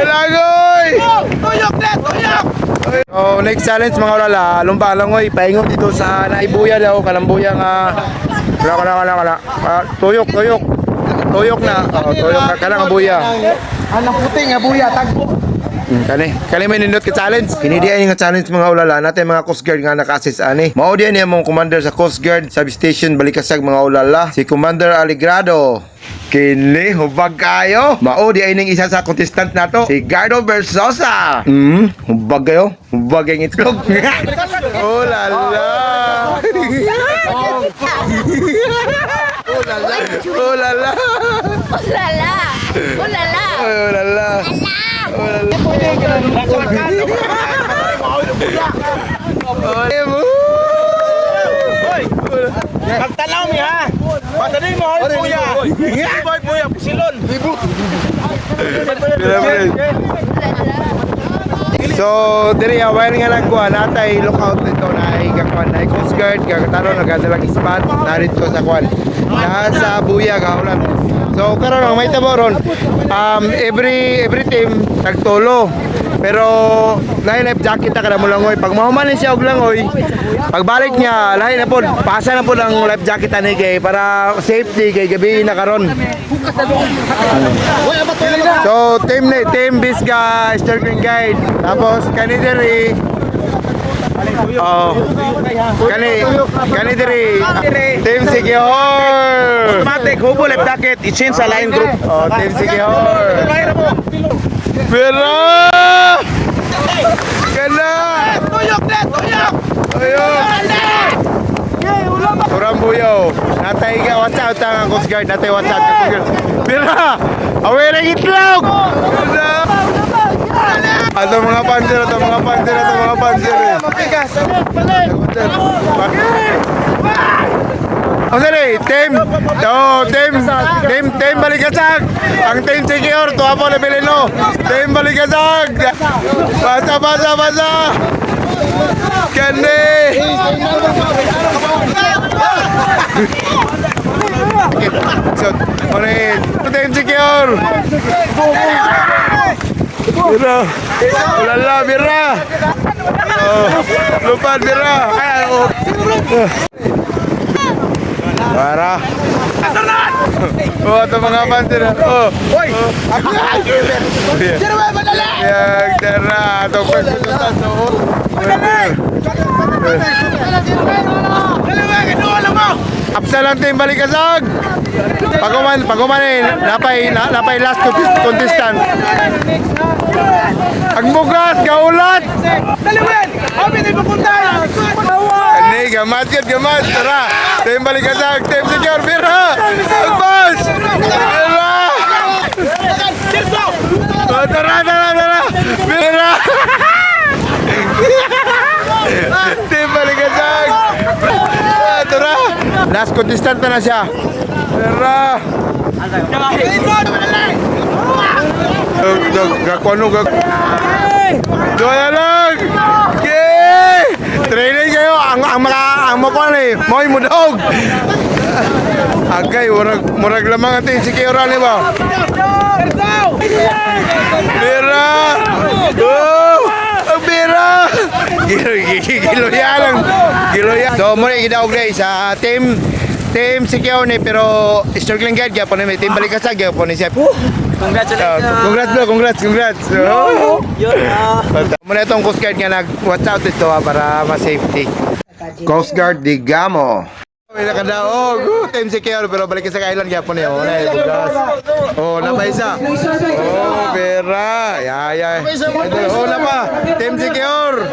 Lagoy! Tuyok na! Tuyok! Oh, next challenge mga ulala. Lumpa langoy. Paingon dito sa naibuya daw. Kalambuya nga. Wala. Tuyok. Tuyok na. Oh, tuyok na. Kanang buya. Anang puti nga buya, tagpo. Kani may nindot ka challenge. Kinidiay nga challenge mga ulala. Natin mga Coast Guard nga naka-assist ani. Mao diyan niya mong commander sa Coast Guard Substation Balikasag mga ulala. Si Commander Aligrado. Kini hubag kayo. Mao di ay ning isa sa contestant nato. Si Gardo Versosa. Hubag kayo. Hubag ang itlog. Oh la la. Oh la la. Ulala! Ulala! Ulala. Magtanaw mi ha. Padaling mo hoy buya. Boy buya silon. So, diri aware nga nagkuha natay lookout dito na ikakuan na Coast Guard kagataron nagadalang spot narito sa kuan. Nasa buya kaulan. So karon ang may taboron every team nagtolo. Pero lahi life jacket ta kada mo langoy. Pag mahuman siya og langoy, pagbalik niya lahi na pod pasa na pod ang life jacket ani kay para safety kay gabi na karon. So team Bisga Snorkeling Guide. Tapos kanidiri kanidiri Team Secure. Matik hubo left jacket, i-change sa line group. Oh, Team Secure. Pero Kana! Tuyok na, tuyok. Ayun! Turang buyaw. Natay ka, watch out ang Coast Guard. Natay watch out ang Coast Guard. Bira! Away ng itlog! Bira! Ito mga panser. Ang sari, team Balikasag. Ang team Secure, tuwa po na Pilino. Team Balikasag. Basa. Kandi. So, ulit. Team Secure. Bira. Ulala, Bira. Lupa, Bira. Para. Oh, ito mga pansin. Oh. Hoy. Sino ba madali? Yang dara atau pagkututan so. Apsa lang team Balikasag. Paguman napay last contestant. Ang bugas gaulat. Daliwen. Abi ni pupunta. Ani gamat tara. Team Balikasag, team Secure Bira. Agbas. Bira. Oh, tara. Bira. Team Balikasag. Tara. Last contestant na siya. Bira. Doya lang. Yay! Training kayo ang makuha ni Moy Mudog. Agay murag lamang atin si Kiora ni ba? Bira! Oh! Ang bira! Giloya lang. So muna ikidaog na sa team Secure ni pero Snorkeling Guide gyapon ni team Balikasag gyapon ni siya. Congrats. Muna itong Coast Guard nga nag-watch out ito para ma-safety. Coast Guard Digamo. May nakadaog. Team Secure pero Balikasag Island gyapon niya. Napay isa. Pera. Yay. Oh, napa. Team Secure.